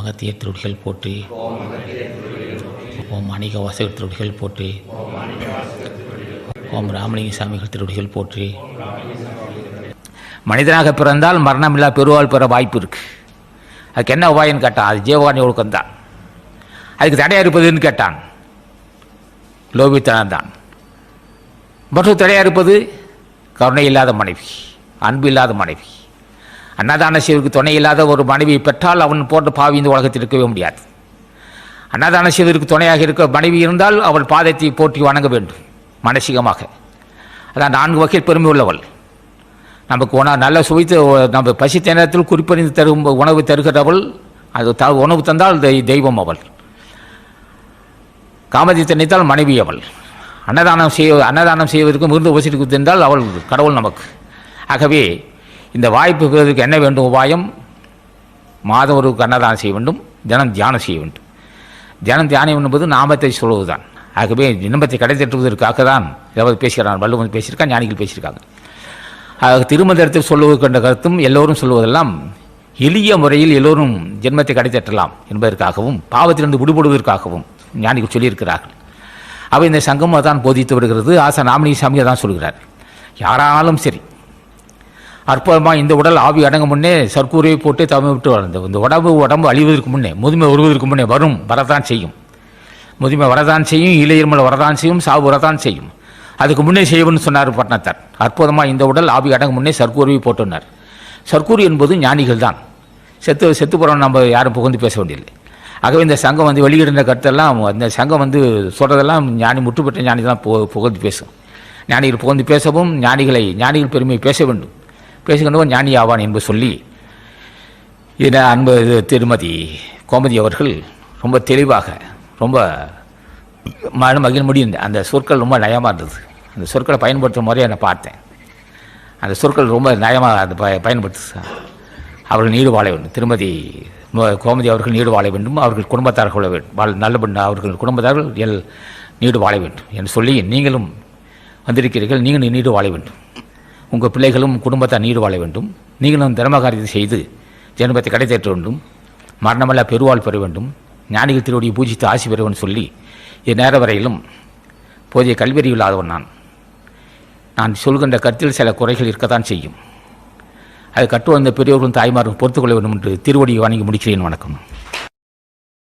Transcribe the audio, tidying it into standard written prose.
அகத்திய திருடிகள் போற்றி. ஓம் அணிக வாசகர் திருடிகள் போற்றி. ஓம் ராமலிங்க சாமிகள் திருடிகள் போற்றி. மனிதனாக பிறந்தால் மரணமில்லா பெருவாள் பெற வாய்ப்பு இருக்குது. அதுக்கு என்ன உபாயம்னு கேட்டான். அது ஜீவகாரணி ஒழுக்கம் தான். அதுக்கு தடையாக இருப்பதுன்னு கேட்டான். லோபித்தனம் தான். மற்றும் தடையாக இருப்பது கருணை இல்லாத மனைவி, அன்பு இல்லாத மனைவி. அன்னதான செய்வதற்கு துணை இல்லாத ஒரு மனைவியை பெற்றால் அவன் போன்ற பாவி இந்த உலகத்தில் இருக்கவே முடியாது. அன்னதான செய்வதற்கு துணையாக இருக்க மனைவி இருந்தால் அவள் பாதத்தை போற்றி வணங்க வேண்டும் மனசிகமாக. அதான் 4 வகையில் பெருமை உள்ளவள். நமக்கு நல்ல சுவைத்து நம்ம பசித்த நேரத்தில் குறிப்பறிந்து தரும் உணவு தருகிறவள். அது உணவு தந்தால் தெய்வம் அவள். காமத்தை நினைத்தால் மனைவி அவள். அன்னதானம் செய்வதற்கு மிகுந்த உபசரிக்கு தந்தால் அவள் கடவுள் நமக்கு. ஆகவே இந்த வாய்ப்பு பெறுவதற்கு என்ன வேண்டும் உபாயம்? மாதம் ஒரு அன்னதானம் செய்ய வேண்டும், தினம் தியானம் செய்ய வேண்டும். தியானம் என்பது நாமத்தை சொல்வது தான். ஆகவே இன்பத்தை கிடைத்தட்டுவதற்காக தான் ஏதாவது பேசுகிறான். வள்ளுவன் பேசியிருக்கான், ஞானிகள் பேசியிருக்காங்க. திருமந்திரத்தில் சொல்லுவதற்கின்ற கருத்தும் எல்லோரும் சொல்லுவதெல்லாம் எளிய முறையில் எல்லோரும் ஜென்மத்தை கிடைத்தட்டலாம் என்பதற்காகவும் பாவத்திலிருந்து விடுபடுவதற்காகவும் ஞானிகள் சொல்லியிருக்கிறார்கள். அவை இந்த சங்கம் தான் போதித்து வருகிறது. ஆசான் ராமலிங்க சாமி தான் சொல்கிறார். யாராலும் சரி அற்புதமாக இந்த உடல் ஆவி அடங்க முன்னே சர்க்கூரையை போட்டு தவமை விட்டு வளர்ந்த இந்த உடம்பு அழிவதற்கு முன்னே, முதுமை வருவதற்கு முன்னே வரதான் செய்யும். முதுமை வரதான் செய்யும், இளையர்மல் வரதான் செய்யும், சாவு வரதான் செய்யும். அதுக்கு முன்னே செய்யணும்னு சொன்னார் பட்னத்தார். அற்புதமாக இந்த உடல் ஆவி அடங்க முன்னே சர்க்கூரையை போட்டுனார். சர்க்கூர் என்பது ஞானிகள் தான். செத்து போகிறோம் நம்ம யாரும் புகழ்ந்து பேச வேண்டியதில்லை. ஆகவே இந்த சங்கம் வெளியிடுற கருத்தெல்லாம், இந்த சங்கம் சொல்கிறதெல்லாம் முற்று பெற்ற ஞானிகள் தான் புகழ்ந்து பேசும். ஞானிகள் புகழ்ந்து பேசவும், ஞானிகள் பெருமையை பேச வேண்டும். பேசுகின்றவன் ஞானி ஆவான் என்று சொல்லி இதில் அன்பு திருமதி கோமதி அவர்கள் ரொம்ப தெளிவாக ரொம்ப மகிழ முடியும். அந்த சொற்கள் ரொம்ப நயமாக இருந்தது. அந்த சொற்களை பயன்படுத்தும் முறையை நான் பார்த்தேன். அந்த சொற்கள் ரொம்ப நயமாக அது பயன்படுத்து. அவர்கள் நீடு வாழ வேண்டும். திருமதி கோமதி அவர்கள் நீடு வாழ வேண்டும். அவர்கள் குடும்பத்தார்கள் நல்ல அவர்கள் குடும்பத்தார்கள் நீடு வாழ வேண்டும் என்று சொல்லி, நீங்களும் வந்திருக்கிறீர்கள், நீங்களும் நீடு வாழ வேண்டும். உங்கள் பிள்ளைகளும் குடும்பத்தை நீடு வாழ வேண்டும். நீங்களும் தர்மகாரியத்தை செய்து ஜென்மத்தை கிடைத்தேற்ற வேண்டும். மரணமல்ல பெருவாள் பெற வேண்டும். ஞானிகள் திருவடியை பூஜித்து ஆசி பெறுவன் சொல்லி இந்நேர வரையிலும் போதிய கல்வியறிவு இல்லாதவன் நான் சொல்கின்ற கருத்தில் சில குறைகள் இருக்கத்தான் செய்யும். அதை கற்று வந்த பெரியவர்களும் தாய்மாரும் பொறுத்துக்கொள்ள வேண்டும் என்று திருவடியை வணங்கி முடிக்கிறேன். வணக்கம்.